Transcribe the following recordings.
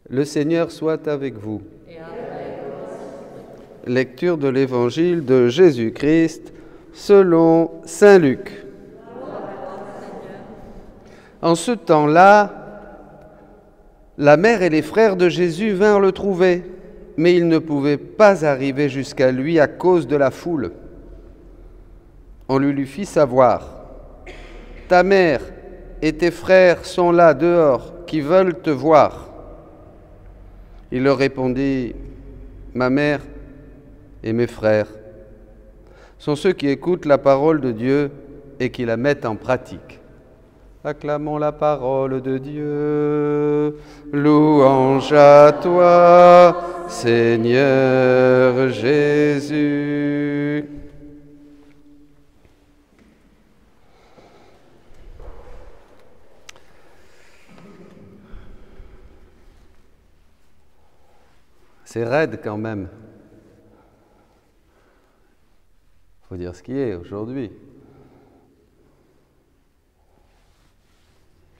Le Seigneur soit avec vous. Lecture de l'Évangile de Jésus-Christ selon saint Luc. En ce temps-là, la mère et les frères de Jésus vinrent le trouver, mais ils ne pouvaient pas arriver jusqu'à lui à cause de la foule. On lui fit savoir: « Ta mère et tes frères sont là dehors, qui veulent te voir. » Il leur répondit: « Ma mère et mes frères sont ceux qui écoutent la parole de Dieu et qui la mettent en pratique. » Acclamons la parole de Dieu. Louange à toi, Seigneur Jésus. C'est raide quand même. Il faut dire ce qui est aujourd'hui.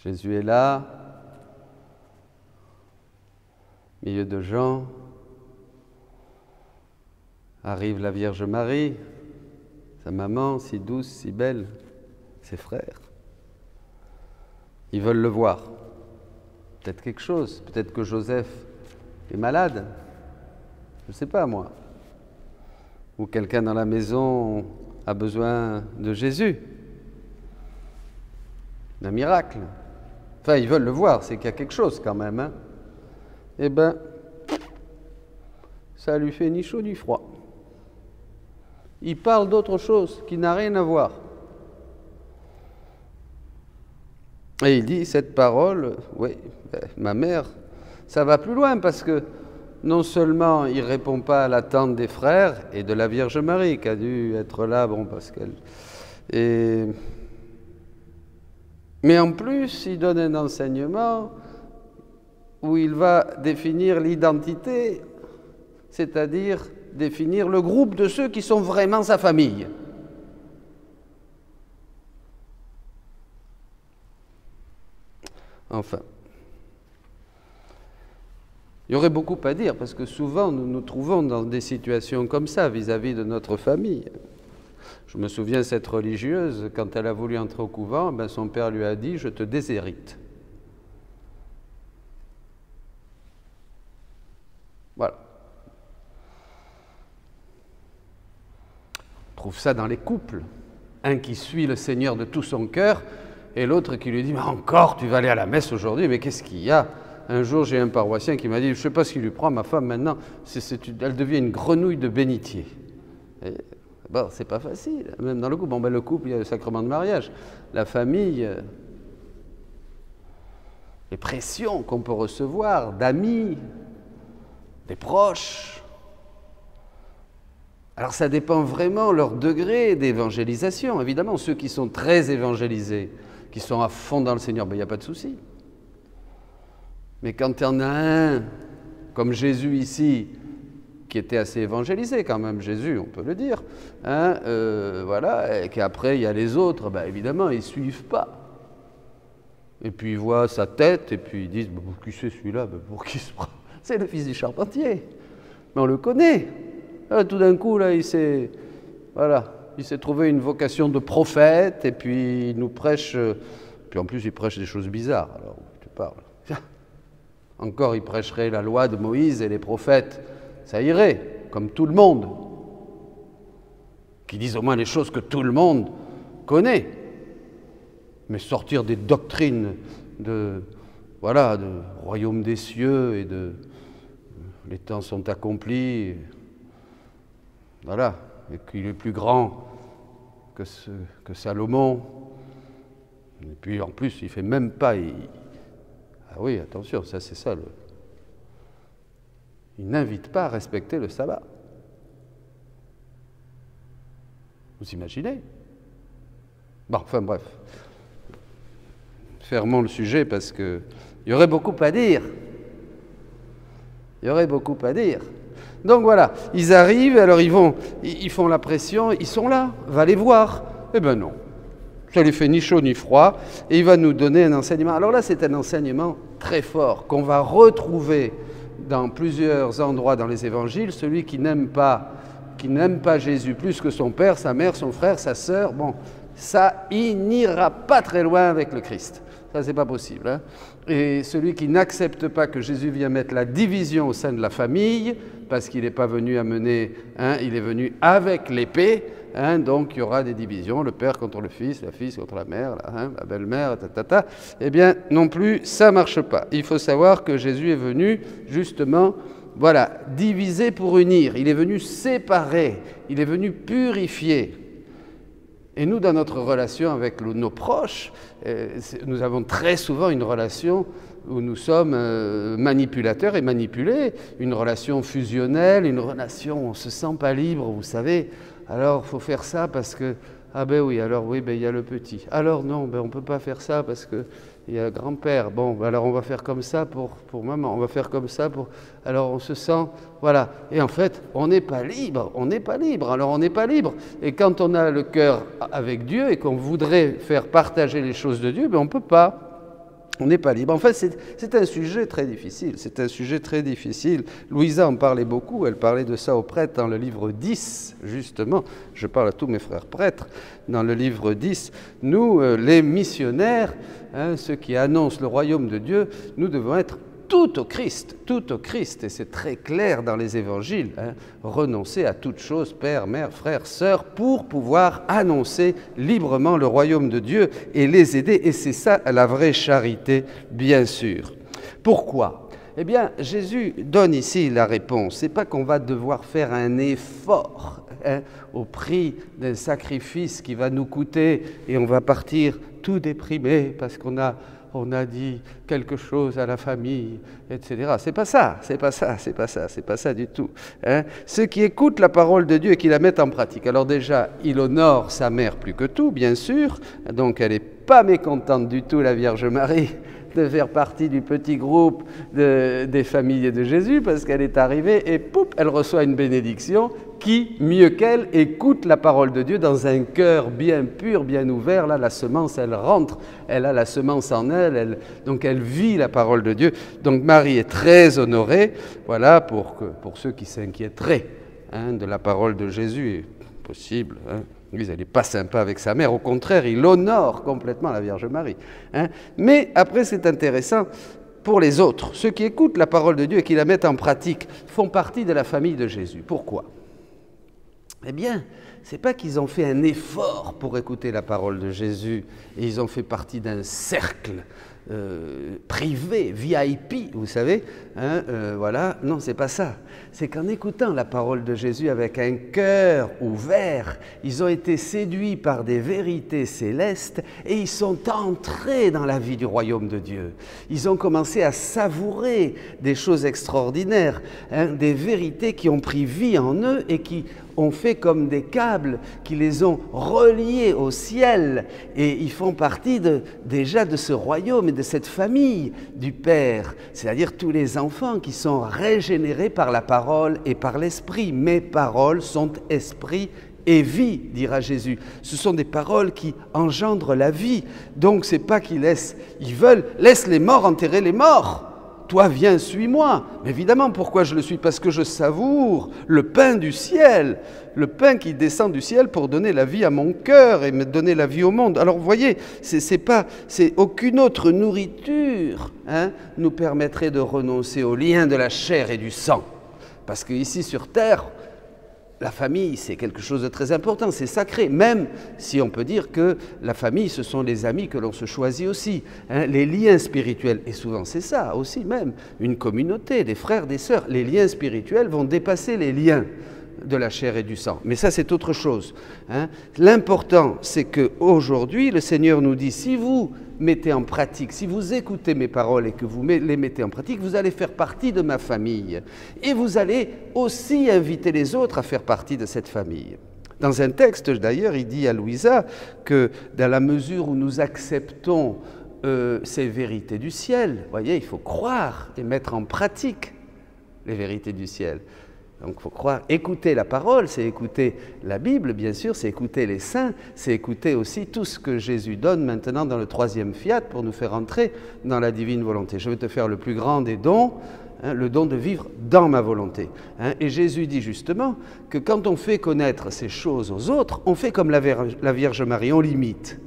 Jésus est là, au milieu de gens. Arrive la Vierge Marie, sa maman, si douce, si belle, ses frères. Ils veulent le voir. Peut-être quelque chose, peut-être que Joseph est malade. Je ne sais pas, moi. Ou quelqu'un dans la maison a besoin de Jésus, d'un miracle. Enfin, ils veulent le voir, c'est qu'il y a quelque chose quand même. Hein. Eh bien, ça lui fait ni chaud ni froid. Il parle d'autre chose qui n'a rien à voir. Et il dit cette parole, oui, ma mère, ça va plus loin parce que non seulement il ne répond pas à l'attente des frères et de la Vierge Marie qui a dû être là, bon, parce qu'elle... Mais en plus, il donne un enseignement où il va définir l'identité, c'est-à-dire définir le groupe de ceux qui sont vraiment sa famille. Enfin, il y aurait beaucoup à dire, parce que souvent nous nous trouvons dans des situations comme ça vis-à-vis de notre famille. Je me souviens, cette religieuse, quand elle a voulu entrer au couvent, ben son père lui a dit « je te déshérite ». Voilà. On trouve ça dans les couples. Un qui suit le Seigneur de tout son cœur et l'autre qui lui dit « mais encore, tu vas aller à la messe aujourd'hui, mais qu'est-ce qu'il y a ?» Un jour, j'ai un paroissien qui m'a dit « je ne sais pas ce qui lui prend, ma femme maintenant, elle devient une grenouille de bénitier. » Bon, c'est pas facile, même dans le couple. Bon, ben, le couple, il y a le sacrement de mariage. La famille, les pressions qu'on peut recevoir d'amis, des proches. Alors ça dépend vraiment leur degré d'évangélisation. Évidemment, ceux qui sont très évangélisés, qui sont à fond dans le Seigneur, ben, il n'y a pas de souci. Mais quand il y en a un, comme Jésus ici, qui était assez évangélisé quand même, Jésus, on peut le dire, hein, voilà, et qu'après il y a les autres, ben, évidemment, ils ne suivent pas. Et puis ils voient sa tête, et puis ils disent, ben, qui c'est celui-là, ben, pour qui se prend? C'est le fils du charpentier, mais on le connaît. Là, tout d'un coup, là, il s'est trouvé une vocation de prophète, et puis il nous prêche, puis en plus il prêche des choses bizarres, alors tu parles. Encore, il prêcherait la loi de Moïse et les prophètes, ça irait, comme tout le monde, qui disent au moins les choses que tout le monde connaît. Mais sortir des doctrines de royaume des cieux et de les temps sont accomplis, voilà, et qu'il est plus grand que Salomon, et puis en plus il fait même pas, ah oui, attention, ça c'est ça, il n'invite pas à respecter le sabbat. Vous imaginez? Bon, enfin bref. Fermons le sujet parce qu'il y aurait beaucoup à dire. Il y aurait beaucoup à dire. Donc voilà, ils arrivent, alors ils font la pression, ils sont là, va les voir. Eh ben non, ça ne les fait ni chaud ni froid, et il va nous donner un enseignement. Alors là, c'est un enseignement très fort qu'on va retrouver dans plusieurs endroits dans les évangiles. Celui qui n'aime pas Jésus plus que son père, sa mère, son frère, sa sœur, bon, ça, il n'ira pas très loin avec le Christ. Ça, c'est pas possible. Hein. Et celui qui n'accepte pas que Jésus vienne mettre la division au sein de la famille, parce qu'il n'est pas venu amener, hein, il est venu avec l'épée, hein, donc il y aura des divisions, le père contre le fils, la fille contre la mère, la belle-mère, eh bien, non plus, ça ne marche pas. Il faut savoir que Jésus est venu, justement, voilà, diviser pour unir. Il est venu séparer, il est venu purifier. Et nous, dans notre relation avec nos proches, nous avons très souvent une relation où nous sommes manipulateurs et manipulés, une relation fusionnelle, une relation où on ne se sent pas libre, vous savez. Alors, il faut faire ça parce que, ah ben oui, alors oui, ben il y a le petit. Alors non, ben on ne peut pas faire ça parce que il y a le grand-père. Bon, ben alors on va faire comme ça pour maman, on va faire comme ça pour... Alors on se sent, voilà. Et en fait, on n'est pas libre, on n'est pas libre. Alors on n'est pas libre. Et quand on a le cœur avec Dieu et qu'on voudrait faire partager les choses de Dieu, ben on ne peut pas. On n'est pas libre. En fait, c'est un sujet très difficile. C'est un sujet très difficile. Louisa en parlait beaucoup. Elle parlait de ça aux prêtres dans le livre 10, justement. Je parle à tous mes frères prêtres. Dans le livre 10, nous, les missionnaires, hein, ceux qui annoncent le royaume de Dieu, nous devons être tout au Christ, et c'est très clair dans les évangiles, hein, renoncer à toute chose, père, mère, frère, sœur, pour pouvoir annoncer librement le royaume de Dieu et les aider, et c'est ça la vraie charité, bien sûr. Pourquoi ? Eh bien, Jésus donne ici la réponse. C'est pas qu'on va devoir faire un effort, hein, au prix d'un sacrifice qui va nous coûter, et on va partir tout déprimé parce qu'on a dit quelque chose à la famille, etc. C'est pas ça du tout. Hein. Ceux qui écoutent la parole de Dieu et qui la mettent en pratique. Alors déjà, il honore sa mère plus que tout, bien sûr. Donc elle n'est pas mécontente du tout, la Vierge Marie, de faire partie du petit groupe des familles de Jésus, parce qu'elle est arrivée et pouf, elle reçoit une bénédiction qui, mieux qu'elle, écoute la parole de Dieu dans un cœur bien pur, bien ouvert. Là, la semence, elle rentre, elle a la semence en elle, donc elle vit la parole de Dieu. Donc Marie est très honorée, voilà, pour ceux qui s'inquiéteraient, hein, de la parole de Jésus, est possible, hein. Lui, elle n'est pas sympa avec sa mère, au contraire, il honore complètement la Vierge Marie. Hein. Mais après, c'est intéressant pour les autres. Ceux qui écoutent la parole de Dieu et qui la mettent en pratique font partie de la famille de Jésus. Pourquoi ? Eh bien, ce n'est pas qu'ils ont fait un effort pour écouter la parole de Jésus et ils ont fait partie d'un cercle privé, VIP, vous savez, hein, voilà. Non, c'est pas ça. C'est qu'en écoutant la parole de Jésus avec un cœur ouvert, ils ont été séduits par des vérités célestes et ils sont entrés dans la vie du royaume de Dieu. Ils ont commencé à savourer des choses extraordinaires, hein, des vérités qui ont pris vie en eux et qui ont fait comme des câbles qui les ont reliés au ciel, et ils font partie déjà de ce royaume et de cette famille du Père, c'est-à-dire tous les enfants qui sont régénérés par la parole et par l'esprit. Mes paroles sont esprit et vie, dira Jésus. Ce sont des paroles qui engendrent la vie. Donc c'est pas qu'ils laissent les morts enterrer les morts. Toi, viens, suis-moi. Mais évidemment, pourquoi je le suis ? Parce que je savoure le pain du ciel, le pain qui descend du ciel pour donner la vie à mon cœur et me donner la vie au monde. Alors, vous voyez, c'est aucune autre nourriture, hein, nous permettrait de renoncer au lien de la chair et du sang. Parce qu'ici, sur terre, la famille, c'est quelque chose de très important, c'est sacré, même si on peut dire que la famille, ce sont les amis que l'on se choisit aussi, hein, les liens spirituels, et souvent c'est ça aussi même, une communauté, des frères, des sœurs, les liens spirituels vont dépasser les liens de la chair et du sang. Mais ça, c'est autre chose. Hein. L'important, c'est qu'aujourd'hui, le Seigneur nous dit, si vous mettez en pratique, si vous écoutez mes paroles et que vous les mettez en pratique, vous allez faire partie de ma famille. Et vous allez aussi inviter les autres à faire partie de cette famille. Dans un texte, d'ailleurs, il dit à Louisa que dans la mesure où nous acceptons ces vérités du ciel, vous voyez, il faut croire et mettre en pratique les vérités du ciel. Donc il faut croire, écouter la parole, c'est écouter la Bible, bien sûr, c'est écouter les saints, c'est écouter aussi tout ce que Jésus donne maintenant dans le 3e fiat pour nous faire entrer dans la divine volonté. Je vais te faire le plus grand des dons, le don de vivre dans ma volonté. Et Jésus dit justement que quand on fait connaître ces choses aux autres, on fait comme la Vierge Marie, on l'imite.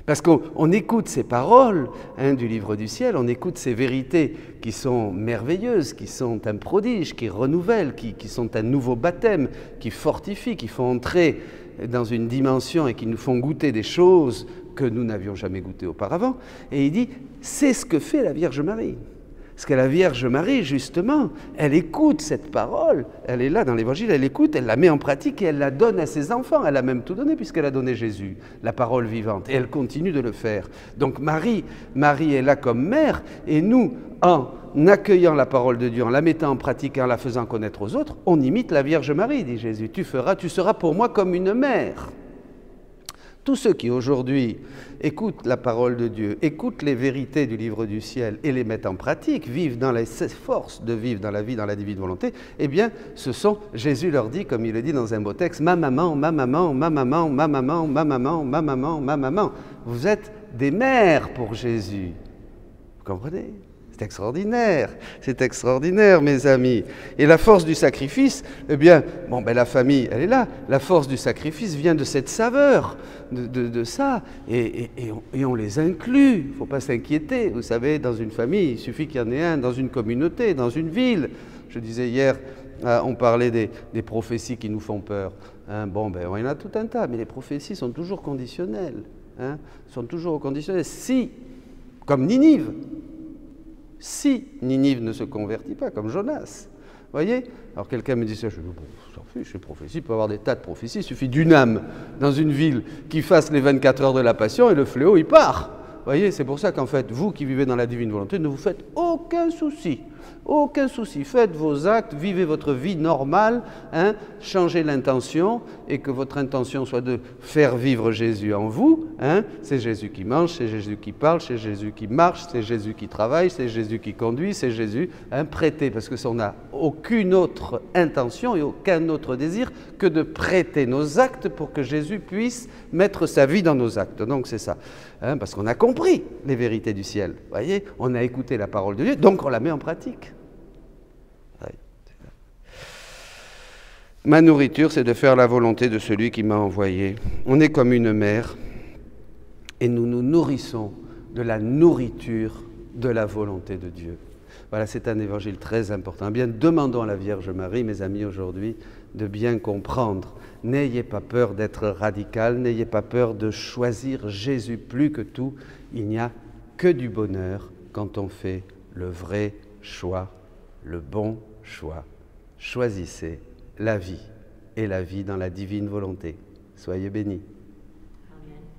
Parce qu'on écoute ces paroles du livre du ciel, on écoute ces vérités qui sont merveilleuses, qui sont un prodige, qui renouvellent, qui sont un nouveau baptême, qui fortifient, qui font entrer dans une dimension et qui nous font goûter des choses que nous n'avions jamais goûtées auparavant. Et il dit, c'est ce que fait la Vierge Marie. Parce que la Vierge Marie, justement, elle écoute cette parole, elle est là dans l'Évangile, elle écoute, elle la met en pratique et elle la donne à ses enfants. Elle a même tout donné puisqu'elle a donné Jésus, la parole vivante, et elle continue de le faire. Donc Marie est là comme mère, et nous, en accueillant la parole de Dieu, en la mettant en pratique et en la faisant connaître aux autres, on imite la Vierge Marie, dit Jésus. Tu seras pour moi comme une mère. Tous ceux qui aujourd'hui écoutent la parole de Dieu, écoutent les vérités du livre du ciel et les mettent en pratique, vivent dans les forces de vivre dans la vie, dans la divine volonté, eh bien, ce sont, Jésus leur dit, comme il le dit dans un beau texte, ma maman, ma maman, ma maman, ma maman, ma maman, ma maman, ma maman. Vous êtes des mères pour Jésus. Vous comprenez ? C'est extraordinaire, mes amis. Et la force du sacrifice, eh bien, la famille, elle est là. La force du sacrifice vient de cette saveur, de ça, et on les inclut. Il ne faut pas s'inquiéter. Vous savez, dans une famille, il suffit qu'il y en ait un, dans une communauté, dans une ville. Je disais hier, on parlait des prophéties qui nous font peur. Il y en a tout un tas, mais les prophéties sont toujours conditionnelles. Sont toujours conditionnelles. Si, comme Ninive, si Ninive ne se convertit pas, comme Jonas, voyez. Alors quelqu'un me dit ça, je m'en fiche, les prophéties, il peut y avoir des tas de prophéties, il suffit d'une âme dans une ville qui fasse les 24 heures de la passion et le fléau, il part. Voyez, c'est pour ça qu'en fait, vous qui vivez dans la divine volonté, ne vous faites aucun souci. Aucun souci. Faites vos actes, vivez votre vie normale, changez l'intention et que votre intention soit de faire vivre Jésus en vous. C'est Jésus qui mange, c'est Jésus qui parle, c'est Jésus qui marche, c'est Jésus qui travaille, c'est Jésus qui conduit, c'est Jésus prêté. Parce que ça, on n'a aucune autre intention et aucun autre désir que de prêter nos actes pour que Jésus puisse mettre sa vie dans nos actes. Donc c'est ça. Parce qu'on a compris les vérités du ciel. Voyez, on a écouté la parole de Dieu, donc on la met en pratique. Ma nourriture, c'est de faire la volonté de celui qui m'a envoyé. On est comme une mère et nous nous nourrissons de la nourriture de la volonté de Dieu. Voilà, c'est un évangile très important. Bien, demandons à la Vierge Marie, mes amis, aujourd'hui, de bien comprendre. N'ayez pas peur d'être radical, n'ayez pas peur de choisir Jésus plus que tout. Il n'y a que du bonheur quand on fait le vrai choix, le bon choix. Choisissez la vie et la vie dans la divine volonté. Soyez bénis.